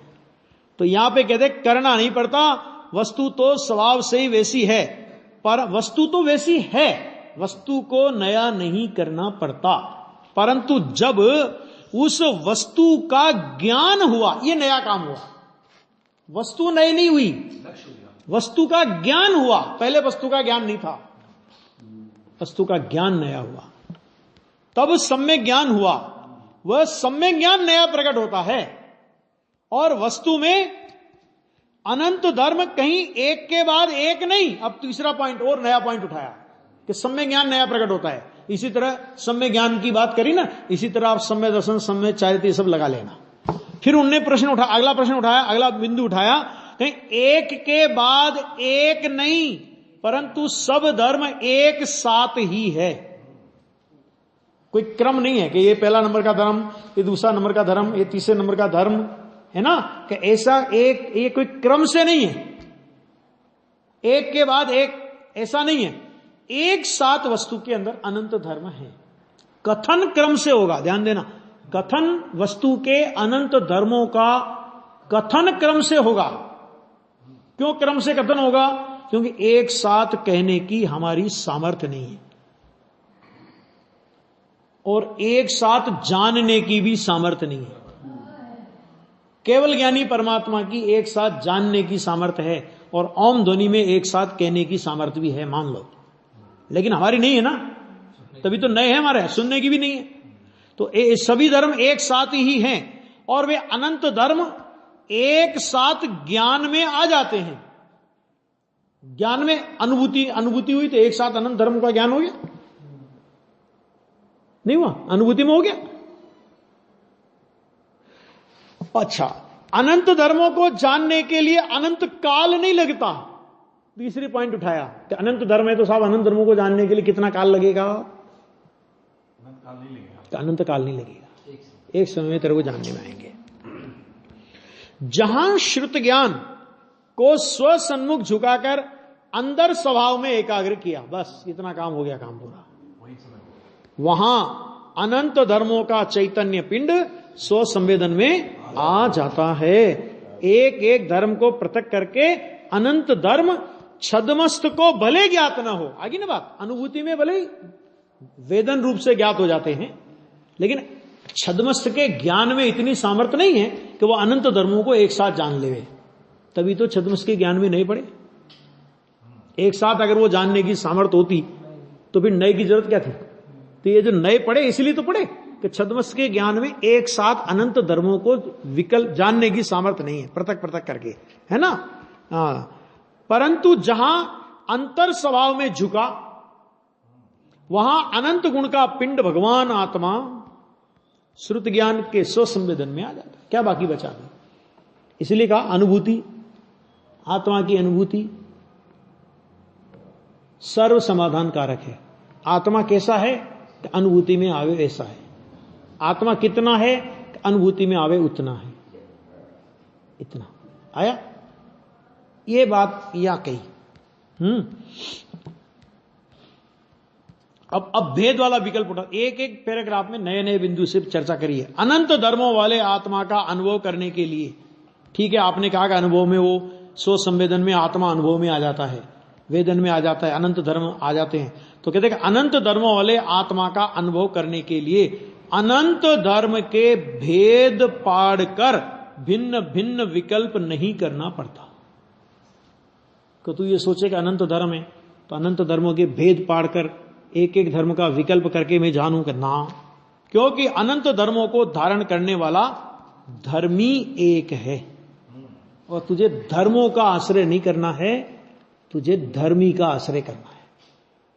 तो यहां पे कहते करना नहीं पड़ता, वस्तु तो स्वभाव से ही वैसी है, पर वस्तु तो वैसी है, वस्तु को नया नहीं करना पड़ता। परंतु जब उस वस्तु का ज्ञान हुआ, ये नया काम हुआ, वस्तु नई नहीं हुई, वस्तु का ज्ञान हुआ, पहले वस्तु का ज्ञान नहीं था, वस्तु का ज्ञान नया हुआ, तब सम्यक ज्ञान हुआ। वह सम्यक ज्ञान नया प्रकट होता है। और वस्तु में अनंत धर्म कहीं एक के बाद एक नहीं। अब तीसरा पॉइंट और नया पॉइंट उठाया कि सम्यक ज्ञान नया प्रकट होता है। इसी तरह सम्यक ज्ञान की बात करी ना, इसी तरह आप सम्यक दर्शन, सम्यक चारित्र सब लगा लेना। फिर उनने प्रश्न उठाया, अगला प्रश्न उठाया, अगला बिंदु उठाया, कहीं एक के बाद एक नहीं, परंतु सब धर्म एक साथ ही है। कोई क्रम नहीं है कि ये पहला नंबर का धर्म, ये दूसरा नंबर का धर्म, ये तीसरे नंबर का धर्म, है ना, कि ऐसा एक, ये कोई क्रम से नहीं है, एक के बाद एक, ऐसा नहीं है। एक साथ वस्तु के अंदर अनंत धर्म है। कथन क्रम से होगा, ध्यान देना, कथन वस्तु के अनंत धर्मों का कथन क्रम से होगा। क्यों क्रम से कथन होगा? क्योंकि एक साथ कहने की हमारी सामर्थ्य नहीं है, और एक साथ जानने की भी सामर्थ्य नहीं है। केवल ज्ञानी परमात्मा की एक साथ जानने की सामर्थ्य है, और ओम ध्वनि में एक साथ कहने की सामर्थ्य भी है, मान लो, लेकिन हमारी नहीं है ना, तभी तो नए हैं हमारे, सुनने की भी नहीं है। तो सभी धर्म एक साथ ही हैं, और वे अनंत धर्म एक साथ ज्ञान में आ जाते हैं। ज्ञान में अनुभूति हुई तो एक साथ अनंत धर्म का ज्ञान हो गया, नहीं हुआ? अनुभूति में हो गया। अच्छा, अनंत धर्मों को जानने के लिए अनंत काल नहीं लगता। तीसरी पॉइंट उठाया कि अनंत धर्म है तो साहब अनंत धर्मों को जानने के लिए कितना काल लगेगा? अनंत काल नहीं लगेगा, एक समय में तेरे को जानने में आएंगे। जहां श्रुत ज्ञान को स्वसन्मुख झुकाकर अंदर स्वभाव में एकाग्र किया, बस इतना काम हो गया, काम पूरा। वहां अनंत धर्मों का चैतन्य पिंड स्व संवेदन में आ जाता है। एक एक धर्म को पृथक करके अनंत धर्म छद्मस्त को भले ज्ञात ना हो, आगे ना बात, अनुभूति में भले वेदन रूप से ज्ञात हो जाते हैं, लेकिन छद्मस्त के ज्ञान में इतनी सामर्थ्य नहीं है कि वो अनंत धर्मों को एक साथ जान लेवे। तभी तो छद्मस्त के ज्ञान में नहीं पड़े। एक साथ अगर वो जानने की सामर्थ्य होती तो फिर नए की जरूरत क्या थी। तो ये जो नए पढ़े इसलिए तो पढ़े कि छद्मस्त के ज्ञान में एक साथ अनंत धर्मों को विकल्प जानने की सामर्थ्य नहीं है, पृथक पृथक करके, है ना। परंतु जहां अंतर स्वभाव में झुका वहां अनंत गुण का पिंड भगवान आत्मा श्रुत ज्ञान के स्वसंवेदन में आ जाता। क्या बाकी बचा था? इसलिए कहा अनुभूति, आत्मा की अनुभूति सर्व समाधान कारक है। आत्मा कैसा है कि अनुभूति में आवे ऐसा है, आत्मा कितना है कि अनुभूति में आवे उतना है। इतना आया, ये बात या कही। अब भेद वाला विकल्प उठा, एक एक पैराग्राफ में नए नए बिंदु से चर्चा करिए। अनंत धर्मों वाले आत्मा का अनुभव करने के लिए, ठीक है, आपने कहा कि अनुभव में वो स्व संवेदन में आत्मा अनुभव में आ जाता है, वेदन में आ जाता है, अनंत धर्म आ जाते हैं। तो कहते हैं अनंत धर्मों वाले आत्मा का अनुभव करने के लिए अनंत धर्म के भेद पाड़कर भिन्न भिन्न विकल्प नहीं करना पड़ता। तो तू ये सोचे कि अनंत धर्म है तो अनंत धर्मों के भेद पाड़कर एक एक धर्म का विकल्प करके मैं जानूं कि ना, क्योंकि अनंत धर्मों को धारण करने वाला धर्मी एक है और तुझे धर्मों का आश्रय नहीं करना है, तुझे धर्मी का आश्रय करना है।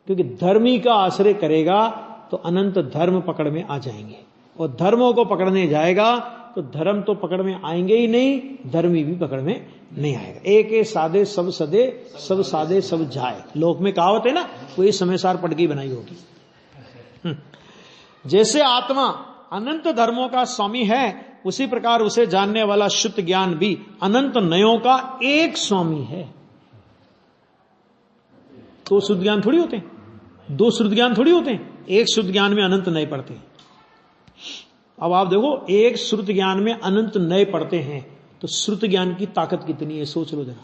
क्योंकि धर्मी का आश्रय करेगा तो अनंत धर्म पकड़ में आ जाएंगे, और धर्मों को पकड़ने जाएगा तो धर्म तो पकड़ में आएंगे ही नहीं, धर्मी भी पकड़ में नहीं आएगा। एक एक सादे सब सदे, सब सादे सब जाए, लोक में कहावत है ना, वही समय सार पढ़ के बनाई होगी। जैसे आत्मा अनंत धर्मों का स्वामी है, उसी प्रकार उसे जानने वाला शुद्ध ज्ञान भी अनंत नयों का एक स्वामी है। तो शुद्ध ज्ञान थोड़ी होते हैं, दो शुद्ध ज्ञान थोड़ी होते हैं, एक शुद्ध ज्ञान में अनंत नए पढ़ते हैं। अब आप देखो, एक श्रुत ज्ञान में अनंत नए पढ़ते हैं तो श्रुत ज्ञान की ताकत कितनी है, सोच लो जरा।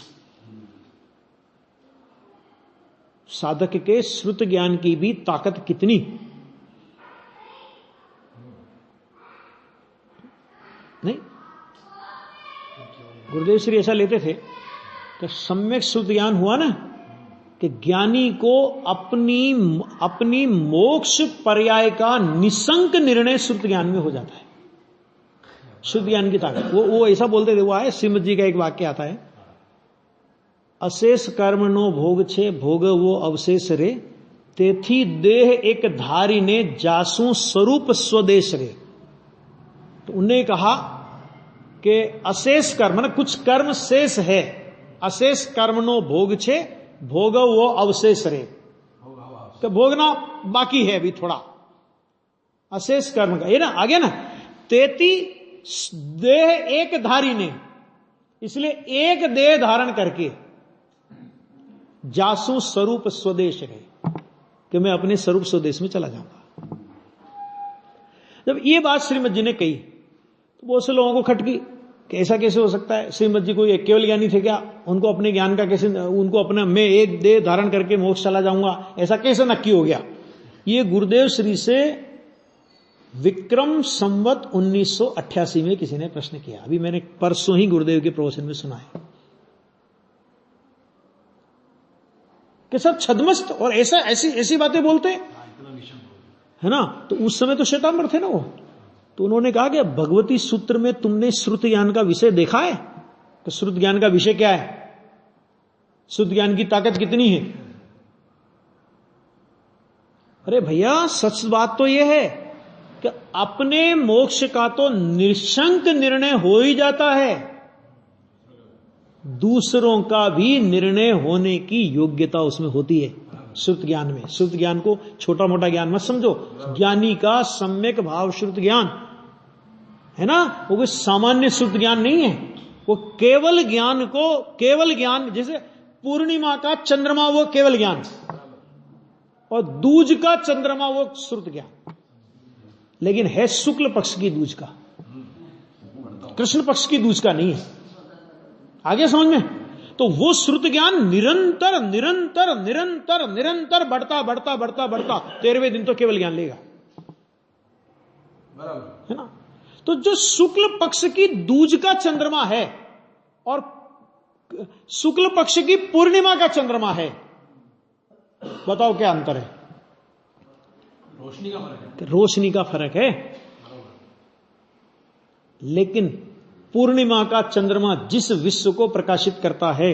साधक के श्रुत ज्ञान की भी ताकत कितनी। नहीं, गुरुदेव श्री ऐसा लेते थे कि सम्यक श्रुत ज्ञान हुआ ना कि ज्ञानी को अपनी मोक्ष पर्याय का निसंक निर्णय श्रुत ज्ञान में हो जाता है। शुद्ध ज्ञान की ताकत, वो ऐसा बोलते थे, वो आए श्रीमद जी का एक वाक्य आता है, अशेष कर्म नो भोग छे भोग वो अवशेष रे, तेथी देह एक धारी ने जासू स्वरूप स्वदेश रे। तो उन्हें कहा कि अशेष कर्म, मतलब कुछ कर्म शेष है, अशेष कर्म नो भोग छे भोग वो अवशेष रे, तो भोगना बाकी है अभी थोड़ा, अशेष कर्म का ये ना आगे ना। तेती देह एक धारी ने, इसलिए एक देह धारण करके जासू स्वरूप स्वदेश है कि मैं अपने स्वरूप स्वदेश में चला जाऊंगा। जब ये बात श्रीमद जी ने कही तो बहुत से लोगों को खटकी कि ऐसा कैसे हो सकता है, श्रीमद जी कोई केवल ज्ञानी थे क्या, उनको अपने ज्ञान का कैसे, उनको अपना मैं एक देह धारण करके मोक्ष चला जाऊंगा, ऐसा कैसे नक्की हो गया। ये गुरुदेव श्री से विक्रम संवत 1988 में किसी ने प्रश्न किया, अभी मैंने परसों ही गुरुदेव के प्रवचन में सुना है कि सब छद्मस्त और ऐसा ऐसी बातें बोलते हैं, है ना। तो उस समय तो श्वेतांबर थे ना वो, तो उन्होंने कहा कि भगवती सूत्र में तुमने श्रुत ज्ञान का विषय देखा है, तो श्रुत ज्ञान का विषय क्या है, श्रुत ज्ञान की ताकत कितनी है। अरे भैया सच बात तो यह है कि अपने मोक्ष का तो निशंक निर्णय हो ही जाता है, दूसरों का भी निर्णय होने की योग्यता उसमें होती है श्रुत ज्ञान में। श्रुत ज्ञान को छोटा मोटा ज्ञान मत समझो, ज्ञानी का सम्यक भाव श्रुत ज्ञान है ना, वो कोई सामान्य श्रुत ज्ञान नहीं है, वो केवल ज्ञान जैसे पूर्णिमा का चंद्रमा वो केवल ज्ञान, और दूज का चंद्रमा वो श्रुत ज्ञान, लेकिन है शुक्ल पक्ष की दूज का, कृष्ण पक्ष की दूज का नहीं है। आगे समझ में? तो वो श्रुत ज्ञान निरंतर निरंतर निरंतर निरंतर बढ़ता बढ़ता बढ़ता बढ़ता 13वें दिन तो केवल ज्ञान लेगा, है ना। तो जो शुक्ल पक्ष की दूज का चंद्रमा है और शुक्ल पक्ष की पूर्णिमा का चंद्रमा है, बताओ क्या अंतर है? रोशनी का फर्क है। रोशनी का फर्क है, लेकिन पूर्णिमा का चंद्रमा जिस विश्व को प्रकाशित करता है,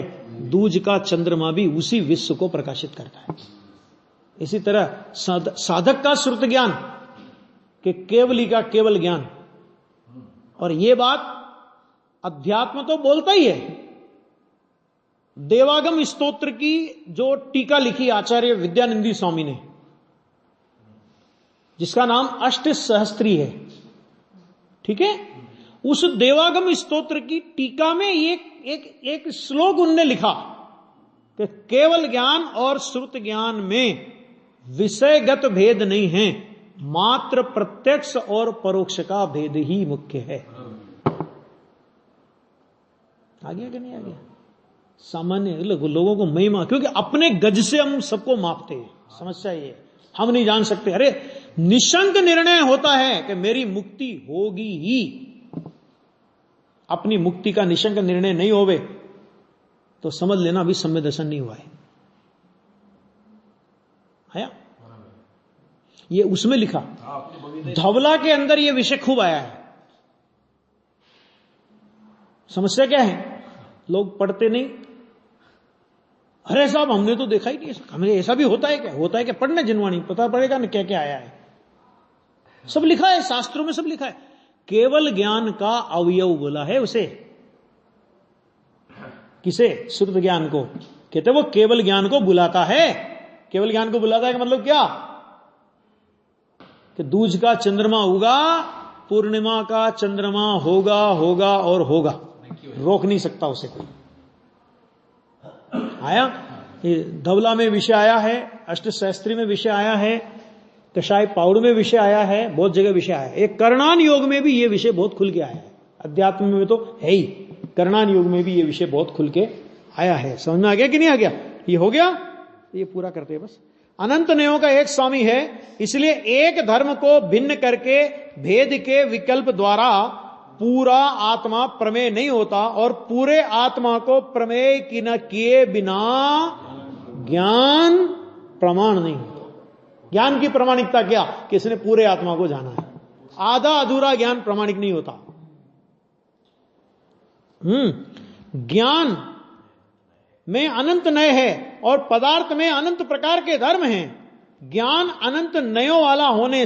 दूज का चंद्रमा भी उसी विश्व को प्रकाशित करता है। इसी तरह साधक का श्रुत ज्ञान कि केवली का केवल ज्ञान, और यह बात अध्यात्म तो बोलता ही है। देवागम स्तोत्र की जो टीका लिखी आचार्य विद्यानंदी स्वामी ने, जिसका नाम अष्ट सहस्त्री है, ठीक है, उस देवागम स्तोत्र की टीका में एक श्लोक उनने लिखा कि केवल ज्ञान और श्रुत ज्ञान में विषयगत भेद नहीं है, मात्र प्रत्यक्ष और परोक्ष का भेद ही मुख्य है। आ गया कि नहीं आ गया? सामान्य लोगों को महिमा, क्योंकि अपने गज से हम सबको मापते हैं। समस्या ये है, हम नहीं जान सकते। अरे निशंक निर्णय होता है कि मेरी मुक्ति होगी ही। अपनी मुक्ति का निशंक निर्णय नहीं होवे तो समझ लेना अभी सम्य दर्शन नहीं हुआ है। आया? ये उसमें लिखा, धवला के अंदर ये विषय खूब आया है। समस्या क्या है? लोग पढ़ते नहीं। अरे साहब हमने तो देखा ही नहीं, हमें ऐसा भी होता है क्या? होता है क्या? पढ़ने जिनवाणी पता पड़ेगा ना क्या क्या आया है। सब लिखा है शास्त्रों में, सब लिखा है। केवल ज्ञान का अवयव बोला है उसे। किसे? श्रुत ज्ञान को। कहते वो केवल ज्ञान को बुलाता है। केवल ज्ञान को बुलाता है का मतलब क्या? कि दूज का चंद्रमा होगा, पूर्णिमा का चंद्रमा होगा होगा और होगा, रोक नहीं सकता उसे कोई। आया? ये धवला में विषय आया है, अष्ट शास्त्री में विषय आया है, कषाय पाउड में विषय आया है, बहुत जगह विषय आया है। एक कर्णान योग में भी ये विषय बहुत खुल के आया है। अध्यात्म में तो है ही, कर्णान योग में भी ये विषय बहुत खुल के आया है। समझ में आ गया कि नहीं आ गया? ये हो गया, ये पूरा करते हैं बस। अनंत नयों का एक स्वामी है, इसलिए एक धर्म को भिन्न करके भेद के विकल्प द्वारा पूरा आत्मा प्रमेय नहीं होता, और पूरे आत्मा को प्रमेय की न किए बिना ज्ञान प्रमाण नहीं होता। ज्ञान की प्रमाणिकता क्या? कि इसने पूरे आत्मा को जाना है। आधा अधूरा ज्ञान प्रमाणिक नहीं होता। ज्ञान में अनंत नय है और पदार्थ में अनंत प्रकार के धर्म हैं। ज्ञान अनंत नयों वाला होने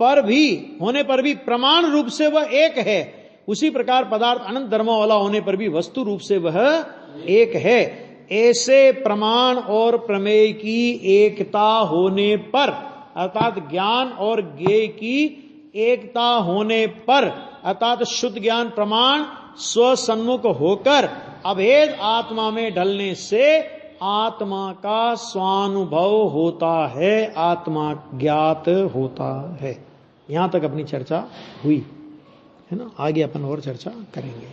पर भी प्रमाण रूप से वह एक है। उसी प्रकार पदार्थ अनंत धर्मों वाला होने पर भी वस्तु रूप से वह एक है। ऐसे प्रमाण और प्रमेय की एकता होने पर, अर्थात ज्ञान और ज्ञेय की एकता होने पर, अर्थात शुद्ध ज्ञान प्रमाण स्वसन्मुख होकर अभेद आत्मा में ढलने से आत्मा का स्वानुभव होता है, आत्मा ज्ञात होता है। यहां तक अपनी चर्चा हुई है ना। आगे अपन और चर्चा करेंगे।